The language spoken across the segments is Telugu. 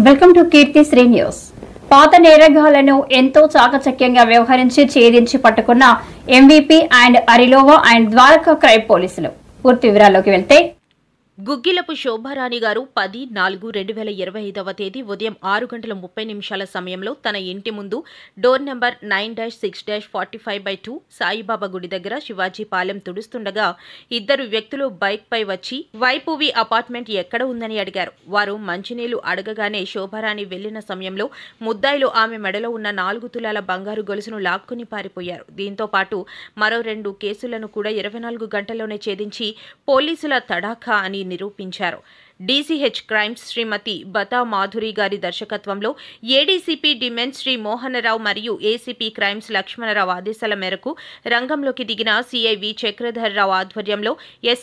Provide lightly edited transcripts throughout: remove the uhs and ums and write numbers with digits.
Welcome to Keerthisri news. పాత నేరగాళ్లను ఎంతో చాకచక్యంగా వ్యవహరించి ఛేదించి పట్టుకున్న MVP and Arilova and Dwaraka crime పోలీసులు. పూర్తి వివరాల్లోకి వెళ్తే గుగ్గిలపు శోభారాణి గారు 10/4/2025 తేదీ ఉదయం 6:30 సమయంలో తన ఇంటి ముందు డోర్ నెంబర్ 9-6-45/2 సాయిబాబా గుడి దగ్గర శివాజీ పాలెం తుడుస్తుండగా ఇద్దరు వ్యక్తులు బైక్ పై వచ్చి వైపువి అపార్ట్మెంట్ ఎక్కడ ఉందని అడిగారు. వారు మంచినీళ్లు అడగగానే శోభారాణి వెళ్లిన సమయంలో ముద్దాయిలు ఆమె మెడలో ఉన్న 4 తులాల బంగారు గొలుసును లాక్కుని పారిపోయారు. దీంతో పాటు మరో 2 కేసులను కూడా 24 గంటల్లోనే ఛేదించి పోలీసుల తడాఖా అని నిరూపించారు. DCH క్రైమ్స్ శ్రీమతి బతా మాధురి గారి దర్శకత్వంలో ADCP డిమెన్స్ శ్రీ మోహనరావు మరియు ACP క్రైమ్స్ లక్ష్మణరావు ఆదేశాల మేరకు రంగంలోకి దిగిన CIV చక్రధర్ రావు ఆధ్వర్యంలో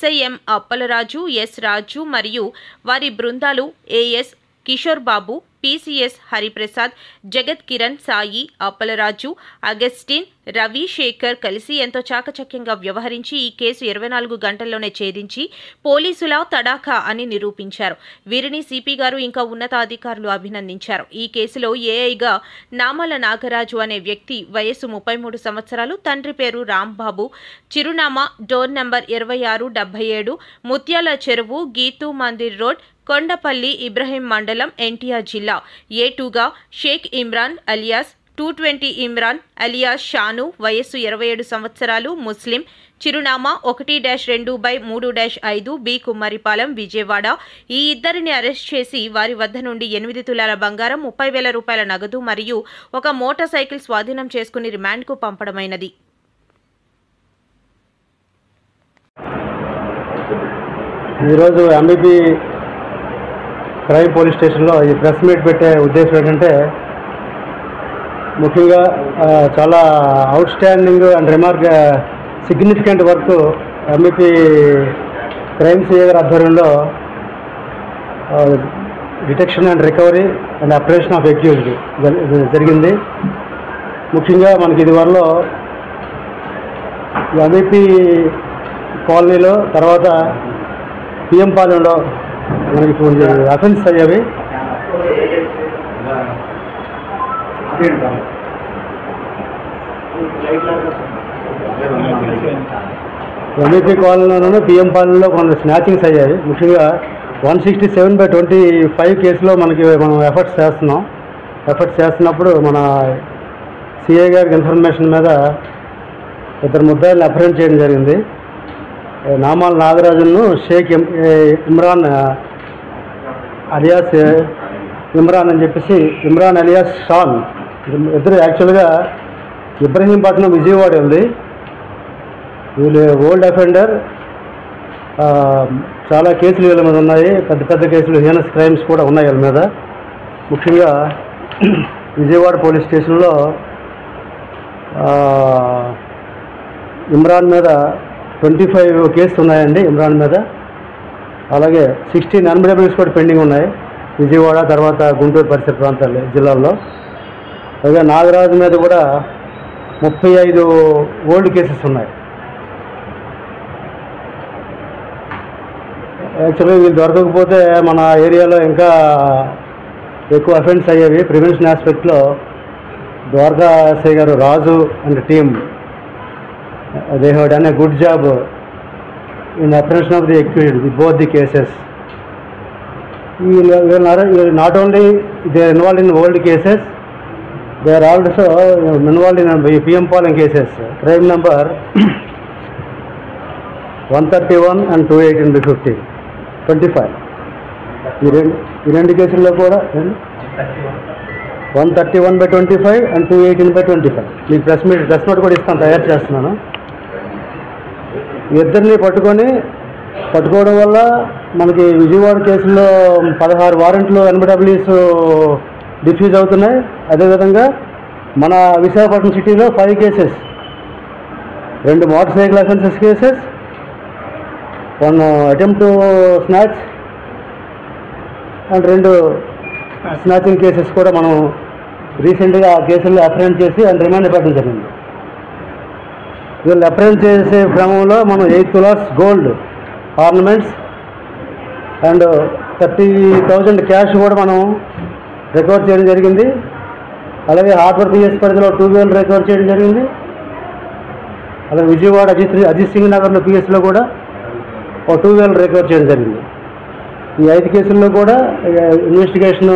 SIM అప్పలరాజు, S రాజు మరియు వారి బృందాలు AS కిషోర్ బాబు, PCS హరిప్రసాద్, జగత్ కిరణ్, సాయి, అప్పలరాజు, అగస్టిన్, రవి, శేఖర్ కలిసి ఎంతో చాకచక్యంగా వ్యవహరించి ఈ కేసు 24 గంటల్లోనే ఛేదించి పోలీసుల తడాఖా అని నిరూపించారు. వీరిని సిపి గారు ఇంకా ఉన్నతాధికారులు అభినందించారు. ఈ కేసులో ఏఐగా నామల నాగరాజు అనే వ్యక్తి వయస్సు 33 సంవత్సరాలు, తండ్రి పేరు రాంబాబు, చిరునామా డోర్ నంబర్ 2677 ముత్యాల చెరువు, గీతూ మందిర్ రోడ్, కొండపల్లి, ఇబ్రహీం మండలం, NTR జిల్లా. A2గా షేక్ ఇమ్రాన్ అలియాస్ 220 ఇమ్రాన్ అలియాస్ షాను, వయస్సు 27 సంవత్సరాలు, ముస్లిం, చిరునామా 1-2/3-5 బి కుమ్మరిపాలెం, విజయవాడ. ఈ ఇద్దరిని అరెస్ట్ చేసి వారి వద్ద నుండి 8 తులాల బంగారం, 30,000 రూపాయల నగదు మరియు ఒక మోటార్ సైకిల్ స్వాధీనం చేసుకుని రిమాండ్కు పంపడమైనది. ఈరోజు MVP క్రైమ్ పోలీస్ స్టేషన్లో ఈ ప్రెస్ మీట్ పెట్టే ఉద్దేశం ఏంటంటే, ముఖ్యంగా చాలా out standing and significant work MVP crime CI గారి ఆధ్వర్యంలో detection and recovery and oppression of accused జరిగింది. ముఖ్యంగా మనకి ఇదివరలో MVP కాలనీలో, తర్వాత PM పాలెంలో మనకి కొంచెం అఫెన్స్ అయ్యేవి. MVP కాలనీలోనూ PM పాలెంలో కొన్ని స్నాచింగ్స్ అయ్యాయి. ముఖ్యంగా 167/25 కేసులో మనం ఎఫర్ట్స్ చేస్తున్నప్పుడు మన CI గారికి ఇన్ఫర్మేషన్ మీద ఇద్దరు ముద్దాయిల్ని అప్రెంట్ చేయడం జరిగింది. నామాల నాగరాజును షేక్ ఇమ్రాన్ అలియాస్ ఇమ్రాన్ అని చెప్పేసి, ఇమ్రాన్ అలియాస్ షాన్, ఇద్దరు యాక్చువల్గా ఇబ్రహీంపట్నం, విజయవాడ ఉంది. వీళ్ళు ఓల్డ్ అఫెండర్, చాలా కేసులు వీళ్ళ మీద ఉన్నాయి, పెద్ద కేసులు, హీనస్ క్రైమ్స్ కూడా ఉన్నాయి వీళ్ళ మీద. ముఖ్యంగా విజయవాడ పోలీస్ స్టేషన్లో ఇమ్రాన్ మీద 25 కేసులు ఉన్నాయండి ఇమ్రాన్ మీద. అలాగే 16 NBWs కూడా పెండింగ్ ఉన్నాయి విజయవాడ, తర్వాత గుంటూరు పరిసర ప్రాంతాలు జిల్లాల్లో. అలాగే నాగరాజు మీద కూడా 35 ఓల్డ్ కేసెస్ ఉన్నాయి. యాక్చువల్గా వీళ్ళు దొరకకపోతే మన ఏరియాలో ఇంకా ఎక్కువ అఫెన్స్ అయ్యేవి. ప్రివెన్షన్ ఆస్పెక్ట్లో ద్వారకా ఎస్ఐ గారు, Raju and team, they have done a good job in the apprehension of the accused, both the cases. Not only they are involved in old cases, they are also involved in PM Paulin cases, crime number 131 and 218/50-25. ఈ రెండు కేసుల్లో కూడా 131/25 and 218/25. మీకు ప్రెస్ నోట్ కూడా ఇస్తాను, తయారు చేస్తున్నాను. ఇద్దరిని పట్టుకోవడం వల్ల మనకి విజయవాడ కేసుల్లో 16 వారెంట్లు NBWs డిఫ్యూజ్ అవుతున్నాయి. అదేవిధంగా మన విశాఖపట్నం సిటీలో 5 cases, 2 motor cycle offences cases, 1 attempt to snatch and 2 snatching cases కూడా మనం రీసెంట్గా ఆ కేసుల్లో అప్రెంట్ చేసి అండ్ రిమాండ్ పెట్టడం జరిగింది. వీళ్ళు అప్రెంట్ చేసే క్రమంలో మనం 8 tolas gold ornaments and 30,000 cash కూడా మనం రికవర్ చేయడం జరిగింది. అలాగే హార్బర్ పిఎస్ పరిధిలో 2 వీలర్ రికవర్ చేయడం జరిగింది. అలాగే విజయవాడ అజిత్ సింగ్ నగర్లో పిఎస్లో కూడా ఒక 2 వీలర్ రికవర్ చేయడం జరిగింది. ఈ 5 కేసుల్లో కూడా ఇన్వెస్టిగేషన్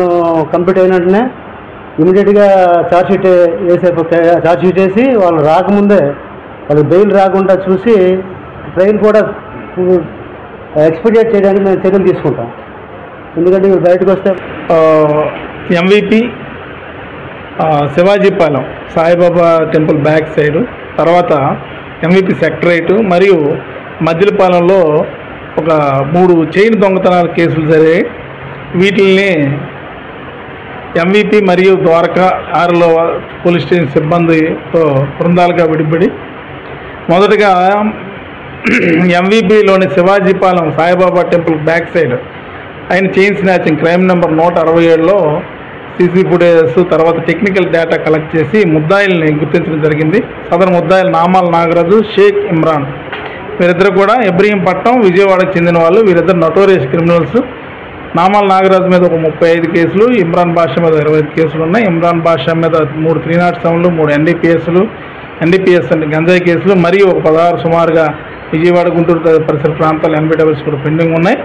కంప్లీట్ అయిన వెంటనే ఇమీడియట్గా ఛార్జ్షీట్ వేసి వాళ్ళు రాకముందే వాళ్ళకి బెయిల్ రాకుండా చూసి ట్రైల్ కూడా ఎక్స్పెడిట్ చేయడానికి మేము చర్యలు తీసుకుంటాం. ఎందుకంటే మీరు బయటకు వస్తే MVP Sivajipalem Saibaba temple back side, తర్వాత MVP సెక్రటరేట్ మరియు మద్దిలపాలెంలో ఒక 3 చైన్ దొంగతనాల కేసులు జరిగాయి. వీటిల్ని MVP మరియు ద్వారకా ఆరులో పోలీస్ స్టేషన్ సిబ్బందితో బృందాలుగా విడిపడి మొదటగా MVPలోని Sivajipalem Saibaba temple back side ఆయన చైన్ స్నాచింగ్ క్రైమ్ నెంబర్ 167లో సీసీ ఫుటేజెస్ తర్వాత టెక్నికల్ డేటా కలెక్ట్ చేసి ముద్దాయిల్ని గుర్తించడం జరిగింది. సదరు ముద్దాయిలు నామాల నాగరాజు, షేక్ ఇమ్రాన్ వీరిద్దరు కూడా ఇబ్రహీంపట్నం, విజయవాడకు చెందిన వాళ్ళు. వీరిద్దరు నటోరియస్ క్రిమినల్స్. నామాల నాగరాజు మీద ఒక 35 కేసులు, ఇమ్రాన్ బాషా మీద 25 కేసులు ఉన్నాయి. ఇమ్రాన్ బాషా మీద 3 307లు, 3 NDPS అంటే గంజాయి కేసులు మరియు ఒక 16 సుమారుగా విజయవాడ, గుంటూరు పరిసర ప్రాంతాలు NBWs కూడా పెండింగ్ ఉన్నాయి.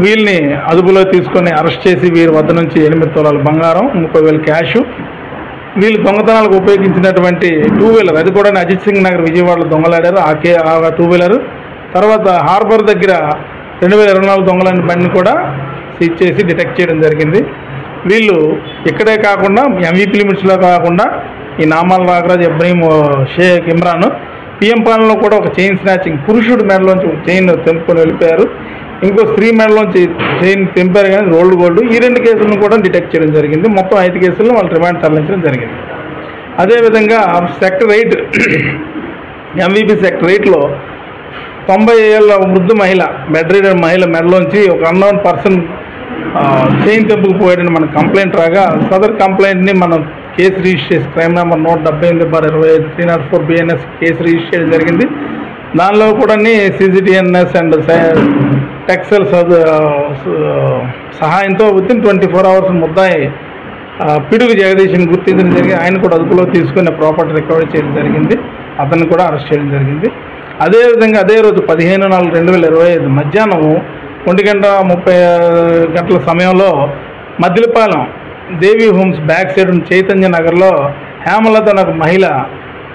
వీళ్ళని అదుపులో తీసుకొని అరెస్ట్ చేసి వీరి వద్ద నుంచి 8 తులాల బంగారం, 30,000 క్యాష్, వీళ్ళు దొంగతనాలకు ఉపయోగించినటువంటి 2 వీలర్ అది కూడా అజిత్ సింగ్ నగర్ విజయవాడలో దొంగలాడారు. ఆ 2 వీలర్ తర్వాత హార్బర్ దగ్గర 2024 దొంగలని బండిని కూడా సీజ్ చేసి డిటెక్ట్ చేయడం జరిగింది. వీళ్ళు ఇక్కడే కాకుండా MVP లిమిట్స్లో కాకుండా ఈ నామాల నాగరాజ్, ఇబ్రహీం, షేక్ ఇమ్రాన్ PM పాలనలో కూడా ఒక చైన్ స్నాచింగ్ పురుషుడి మెడలోంచి చైన్ తెంపుకొని వెళ్ళిపోయారు. ఇంకో స్త్రీ మెడలోంచి చైన్ తెంపారు కానీ రోల్డ్ గోల్డ్. ఈ 2 కేసులను కూడా డిటెక్ట్ చేయడం జరిగింది. మొత్తం 5 కేసులను వాళ్ళు రిమాండ్ తరలించడం జరిగింది. అదేవిధంగా సెక్టర్ 8 MVP సెక్టర్ 8లో 90 ఏళ్ళ వృద్ధ మహిళ, బెడ్ రీడర్ మహిళ మెడలోంచి ఒక అన్నోన్ పర్సన్ చైన్ తెంపుకుపోయాడని మనకు కంప్లైంట్ రాగా సదర్ కంప్లైంట్ని మనం కేసు రిజిస్టర్ చేసి crime number 178/25 304 BNS case register చేయడం జరిగింది. దానిలో కూడా CCTNS అండ్ టెక్సెల్ సహాయంతో వితిన్ 24 అవర్స్ ముద్దాయి పిడుగు జగదీష్ని గుర్తించడం జరిగింది. ఆయన కూడా అదుపులో తీసుకుని ప్రాపర్టీ రికవరీ చేయడం జరిగింది. అతన్ని కూడా అరెస్ట్ చేయడం జరిగింది. అదేవిధంగా అదే రోజు 15/4/2025 మధ్యాహ్నం 1:30 సమయంలో మద్దిలపాలెం దేవి హోమ్స్ బ్యాక్ సైడ్ చైతన్య నగర్లో హేమలత అనే ఒక మహిళ,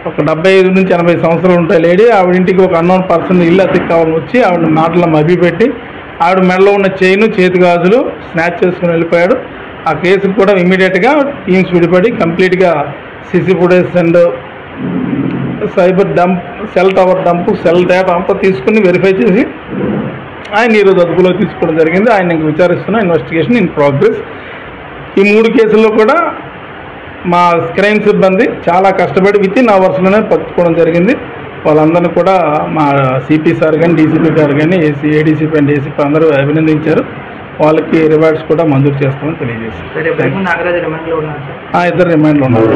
ఒక 75 నుంచి 80 సంవత్సరాలు ఉంటాయి లేడీ, ఆవిడ ఇంటికి ఒక అన్నోన్ పర్సన్ ఇల్లు అతికి కావాలని వచ్చి ఆవిడ మాటల్లో మభ్యపెట్టి ఆవిడ మెడలో ఉన్న చైను, చేతి గాజులు స్నాచ్ చేసుకుని వెళ్ళిపోయాడు. ఆ కేసుకు కూడా ఇమీడియట్గా టీమ్స్ విడిపడి కంప్లీట్గా CC footage and cyber dump, cell tower dump, cell data అంతా తీసుకుని వెరిఫై చేసి ఆయన ఈరోజు అదుపులో తీసుకోవడం జరిగింది. ఆయన ఇంక విచారిస్తున్న ఇన్వెస్టిగేషన్ ఇన్ ప్రోగ్రెస్. ఈ 3 కేసుల్లో కూడా మా క్రైమ్ సిబ్బంది చాలా కష్టపడి వితిన్ అవర్స్లోనే పట్టుకోవడం జరిగింది. వాళ్ళందరినీ కూడా మా CP సార్ కానీ, DCP గారు కానీ, ADCP అండ్ ACP అందరూ అభినందించారు. వాళ్ళకి రివార్డ్స్ కూడా మంజూరు చేస్తామని తెలియజేస్తారు. 2 రిమాండ్లో ఉన్నారు.